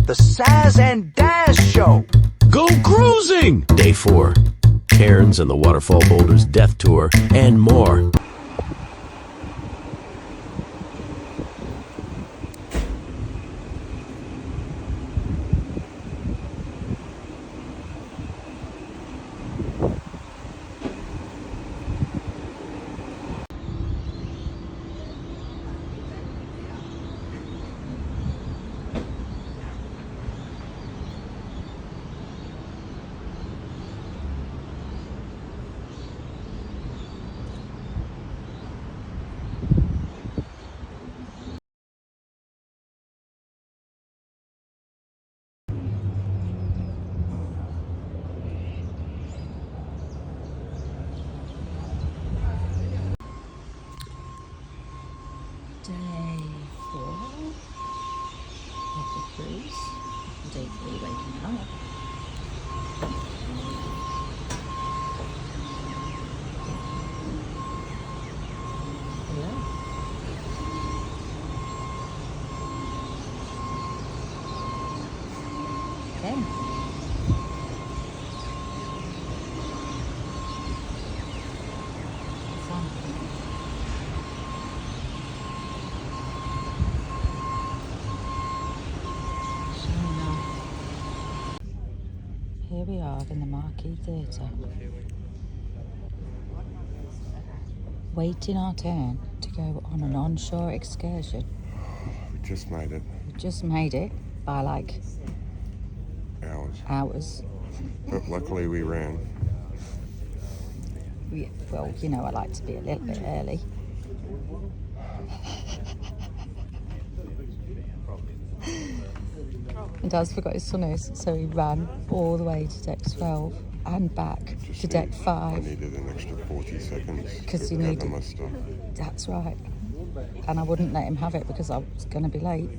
the Saz and Daz Show. Go cruising! Day 4. Cairns and the Waterfall Boulders Death Tour and more. Day 4 of the cruise. Day 3 waking up. Hello. Okay. Here we are in the Marquee Theatre, waiting our turn to go on an onshore excursion. We just made it. We just made it by like hours. But luckily we ran. Well, you know, I like to be a little bit early. And Daz forgot his sunnies, so he ran all the way to deck 12 and back to deck 5. I needed an extra 40 seconds because you to needed gather my stuff. That's right. And I wouldn't let him have it because I was going to be late.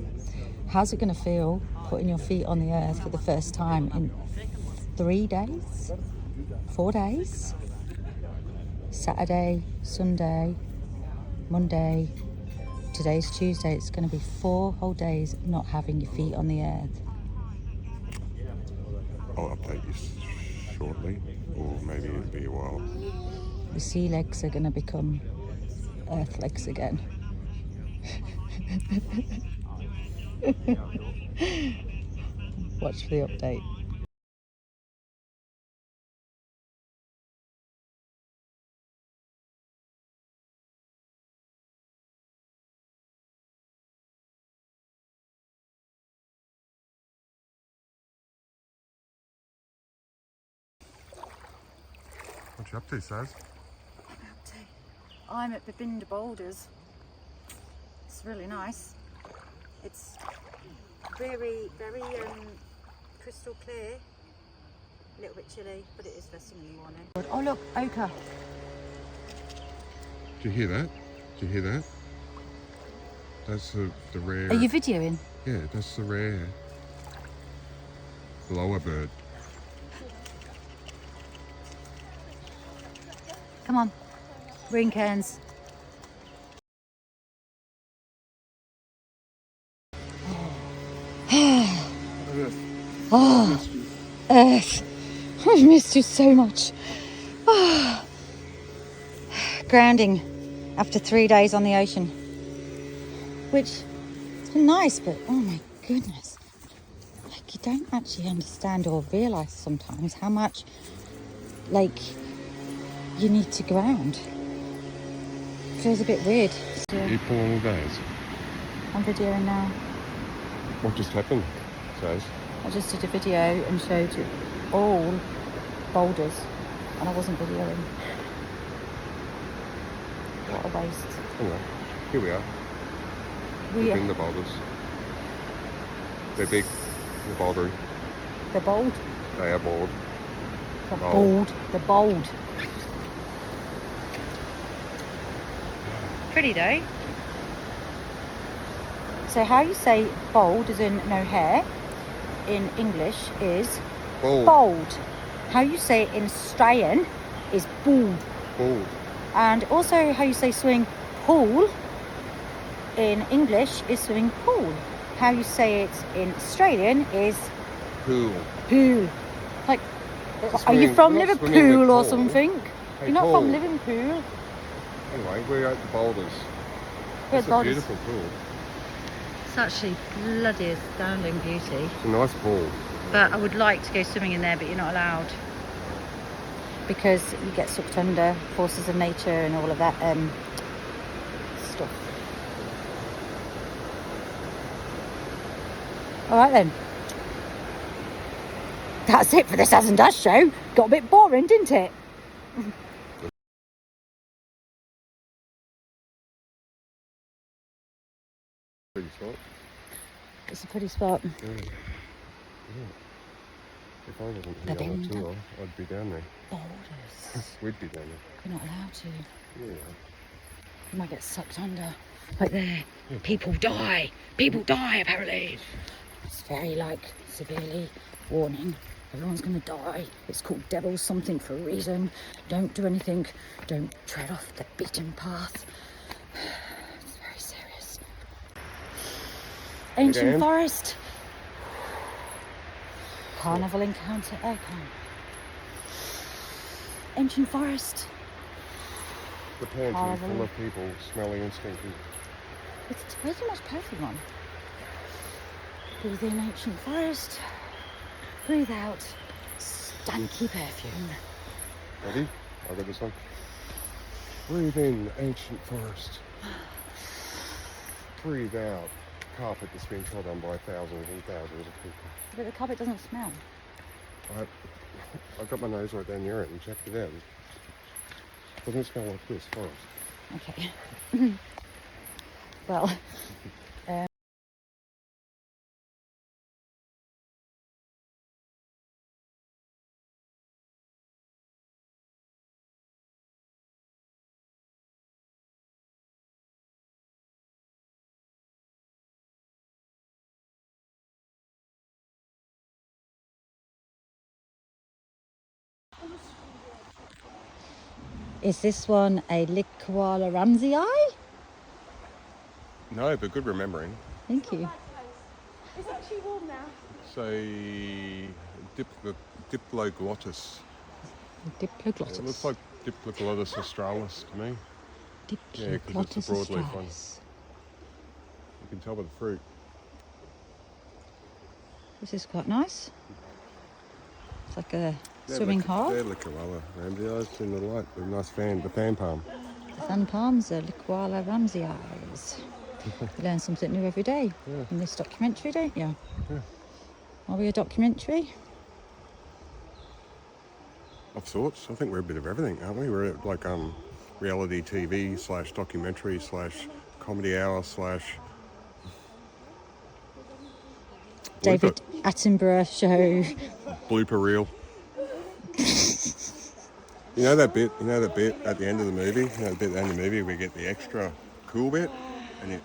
How's it going to feel putting your feet on the earth for the first time in 3 days? 4 days? Saturday, Sunday, Monday, today's Tuesday. It's going to be 4 whole days not having your feet on the earth. I'll update you shortly, or maybe it'll be a while. The sea legs are going to become earth legs again. Watch for the update. What you up to, Saz? I'm at Babinda Boulders. It's really nice. It's very, very crystal clear. A little bit chilly, but it is first thing in the morning. Oh look, ochre. Did you hear that? Did you hear that? That's the rare... Are you videoing? Yeah, that's the rare lower bird. Come on, we're in Cairns. Oh, Earth, I've missed you so much. Oh. Grounding after 3 days on the ocean, which it's been nice, but oh my goodness, like you don't actually understand or realise sometimes how much like you need to ground. Feels a bit weird. Are you pulling all days? I'm videoing now. What just happened, Saz? I just did a video and showed you all boulders, and I wasn't videoing. What a waste. Oh well, here we are. We In the boulders. They're big. They're bouldery. They're bold. They are bold. They're bold. They're bold. Pretty though. So how you say bold, as in no hair, in English is Bold. bold. How you say it in Australian is bald. Bold. And also how you say swimming pool in English is swimming pool. how you say it in Australian is Pool. pool. Like, Not are swimming- you from we're not swimming Liverpool with or Paul. something? Hey, You're not Paul. from Liverpool. Anyway, we're at the Boulders. We're It's at a Boulders. beautiful pool. It's actually bloody astounding beauty. It's a nice pool. But I would like to go swimming in there, but you're not allowed. Because you get sucked under forces of nature and all of that stuff. Alright then. That's it for this Daz and Daz show. Got a bit boring, didn't it? Pretty spot. It's a pretty spot. Yeah. If I wasn't here on Babinda the tour, I'd be down there. Boulders. We'd be down there. We're not allowed to. Yeah. You might get sucked under. Like there. People die. People die apparently. It's very like severely warning. Everyone's gonna die. It's called Devil's something for a reason. Don't do anything. Don't tread off the beaten path. It's very serious. Ancient Again? forest. Carnival Encounter aircon. Ancient forest. The pantry Horrible. full of people, smelly and stinky. It's pretty much perfume on. Breathe in ancient forest. Breathe out stanky perfume. Ready? I'll get this one. Breathe in ancient forest. Breathe out carpet that's been trod on by thousands and thousands of people. But the carpet doesn't smell. I got my nose right down near it and checked it out. Doesn't smell like this forest. Okay. Well, is this one a Likwala Ramsey? No, but good remembering. Thank you. It's actually warm now. It's a Diploglotis. Diploglotis. It looks like Diploglotis australis to me. Yeah, 'cause it's a broadleaf one. australis. You can tell by the fruit. This is quite nice. It's like a swimming hole. They're Likwala Ramsey's in the light. The nice fan, the fan palm. The fan palms are Likwala Ramsey's. You learn something new every day in this documentary, don't you? Yeah. Are we a documentary? Of sorts. I think we're a bit of everything, aren't we? We're like reality TV / documentary / comedy hour / David Attenborough show. blooper reel. You know that bit at the end of the movie? You know the bit at the end of the movie where we get the extra cool bit? And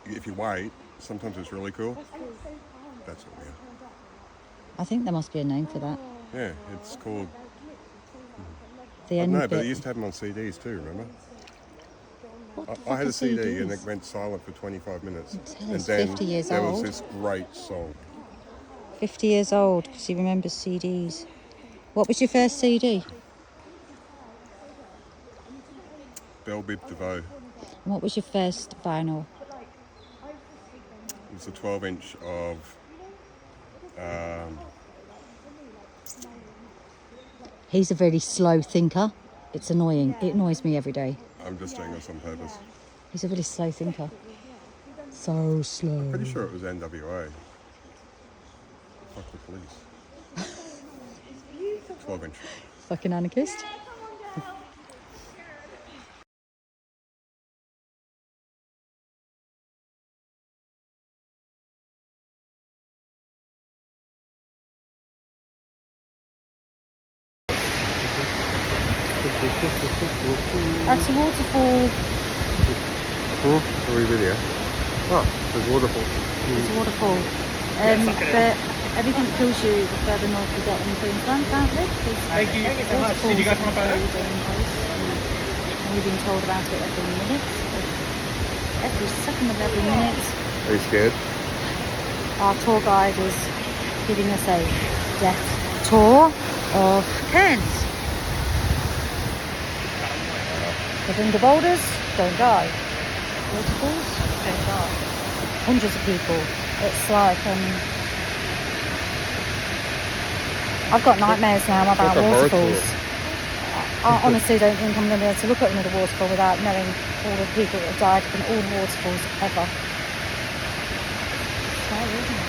if you wait, sometimes it's really cool. That's what we are. I think there must be a name for that. Yeah, it's called... The end No, bit. but they used to have them on CDs too, remember? What the I fuck had are a CD and CDs? it went silent for 25 minutes. Tell And us, then 50 years there was old. this great song. 50 years old because he remembers CDs. What was your first CD? Belle Bib DeVoe. And what was your first vinyl? It was a 12-inch of... He's a very slow thinker. It's annoying. It annoys me every day. I'm just doing this on purpose. He's a really slow thinker. So slow. Pretty sure it was NWA. Fuck the police. 12-inch. Fucking anarchist. That's a waterfall. Are we video? Oh, there's waterfall. It's a waterfall. But everything kills you the further north you get in Queensland, apparently. Thank you so much. Did you guys want to and we've been told about it every minute. Every second of every minute. Are you scared? Our tour guide is giving us a death tour of Cairns. Babinda Boulders, don't die. Waterfalls, don't die. Hundreds of people. It's like, I've got nightmares now about Like a horror waterfalls. tour. I honestly don't think I'm going to be able to look at another waterfall without knowing all the people that have died in all the waterfalls ever. It's scary, isn't it?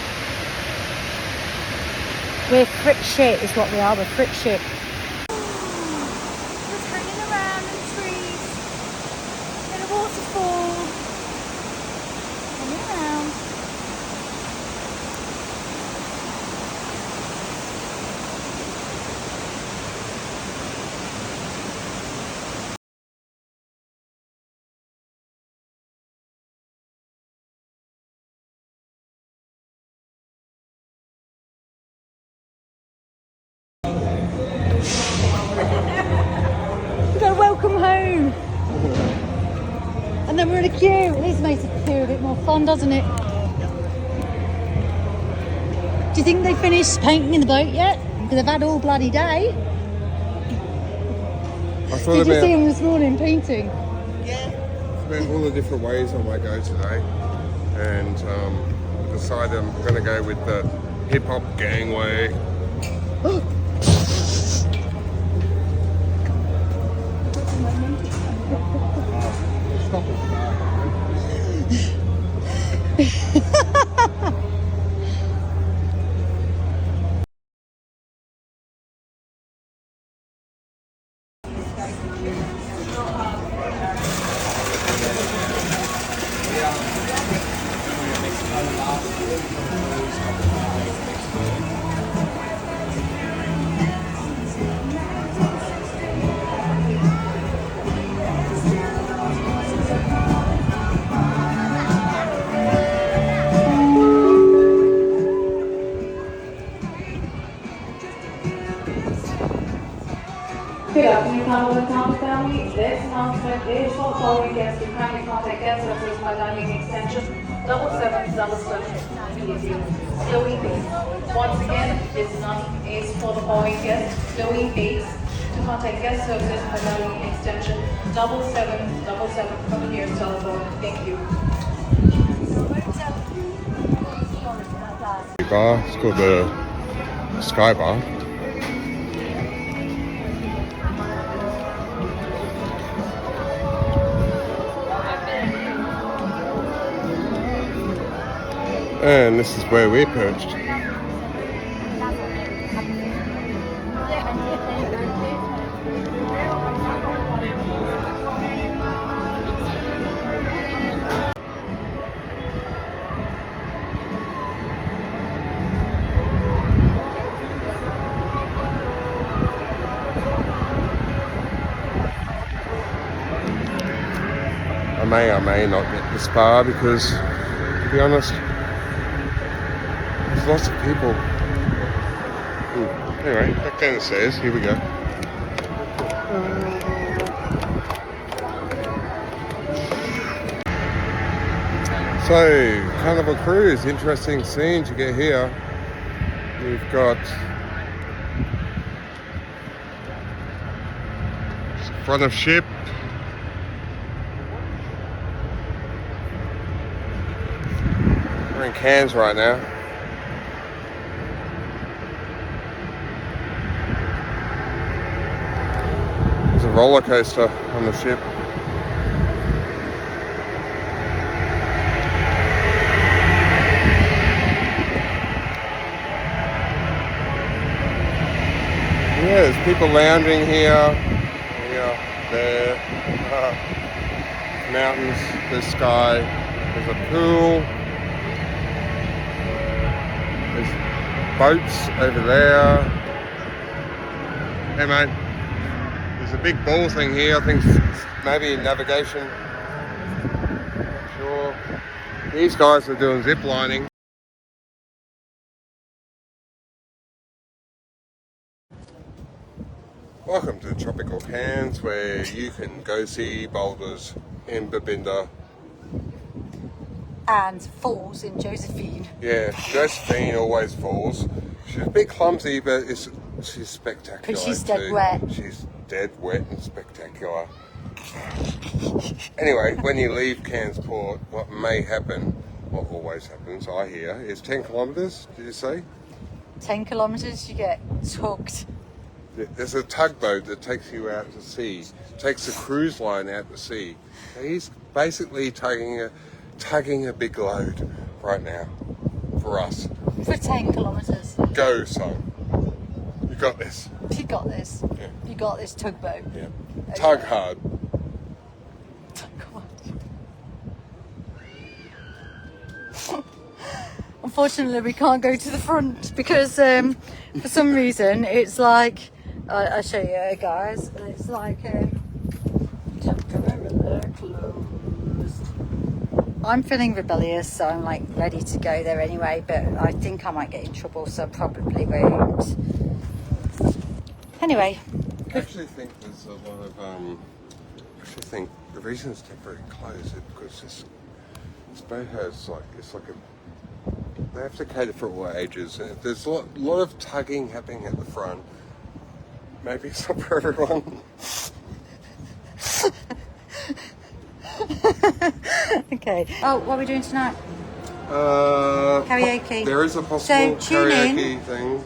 We're frick shit is what we are, we're frick shit. Just hanging around in trees, in a waterfall. Hanging around. We've got to welcome home. And then we're in a queue. At least makes the queue a bit more fun, doesn't it? Do you think they finished painting in the boat yet? Because they've had all bloody day. I thought Did you see about, them this morning painting? about all the different ways I might go today, and I decided I'm going to go with the hip hop gangway. Stop Good afternoon, Carnival Encounter family. This announcement is for following guests to kindly contact guest services by dialing extension 7777 immediately. Chloe Bates. Once again, this announcement is for the following guests. Chloe Bates. To contact guest services by dialing extension 7777 from the nearest telephone. Thank you. bar. It's called the Sky Bar. And this is where we're perched. I may not get this far because, to be honest, there's lots of people. Ooh, anyway, back down the stairs. Here we go. So, Carnival Cruise, interesting scene to get here. We've got front of ship. We're in Cairns right now. There's a roller coaster on the ship. Yeah, there's people lounging here, there, mountains, there's sky, there's a pool, there's boats over there. Hey mate, there's a big ball thing here, I think it's maybe navigation, not sure. These guys are doing zip lining. Welcome to Tropical Cairns, where you can go see boulders in Babinda and falls in Josephine. Yeah, Josephine always falls. She's a bit clumsy, but she's spectacular. Because she's dead too. wet. She's dead wet and spectacular. Anyway, when you leave Cairns Port, what may happen, what always happens, I hear, is 10 kilometres, did you say? 10 kilometres, you get tugged. There's a tugboat that takes you out to sea, takes a cruise line out to sea. So he's basically tugging a big load right now for us. For 10 kilometres. Go, son. You got this. You got this. Yeah. You got this tugboat. Yeah. Tug hard. Unfortunately, we can't go to the front because for some reason it's like I'll show you guys. It's like I'm feeling rebellious, so I'm like ready to go there anyway. But I think I might get in trouble, so I probably won't. Anyway, I actually think there's a lot of I think the reason it's temporarily closed is because this boat has they have to cater for all ages, and if there's a lot of tugging happening at the front, maybe it's not for everyone. okay. Oh, what are we doing tonight? Karaoke. There is a possible So tune karaoke in thing.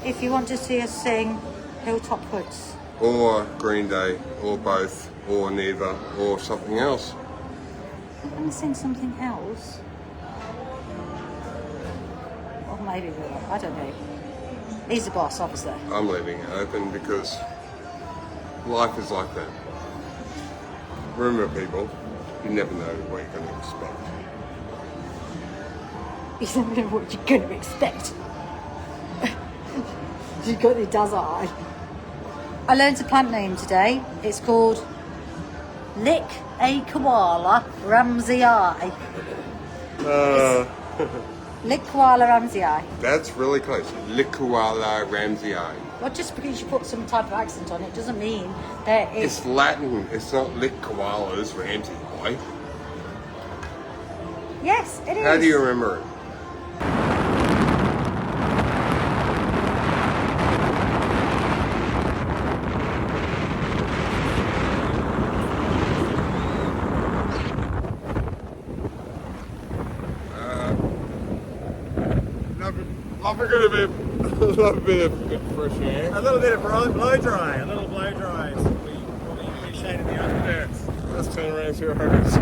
if you want to see us sing Hilltop Hoods. Or Green Day, or both, or neither, or something else. I'm going to sing something else. Or maybe we will. I don't know. He's the boss, obviously. I'm leaving it open because life is like that. Remember, people, you never know what you're going to expect. You never know what you're going to expect. You've got the Daz eye. I learned a plant name today. It's called Lick a Koala Ramsey-eye. Lick Koala Ramsey-eye. That's really close. Licuala Ramsey-eye. Well, just because you put some type of accent on it doesn't mean that it's... It's Latin. It's not lick koalas Ramsey-eye. Yes, it is. How do you remember it? Love a bit of good fresh air. A little bit of blow dry, a little blow dry. So we shade in the under. Let's turn around and see what happens.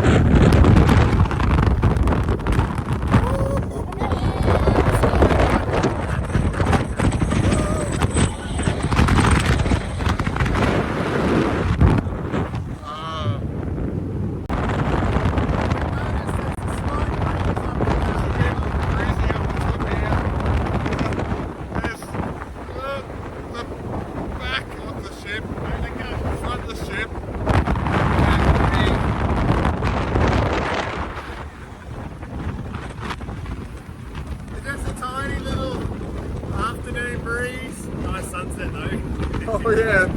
Oh yeah.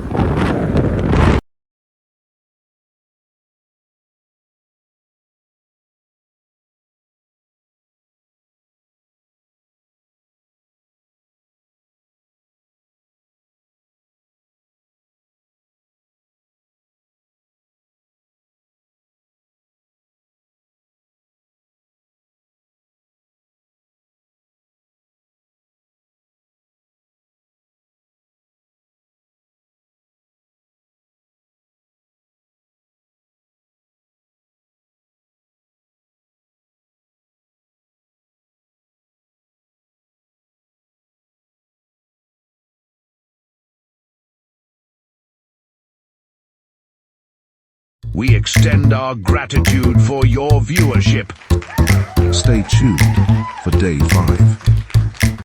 We extend our gratitude for your viewership. Stay tuned for day 5.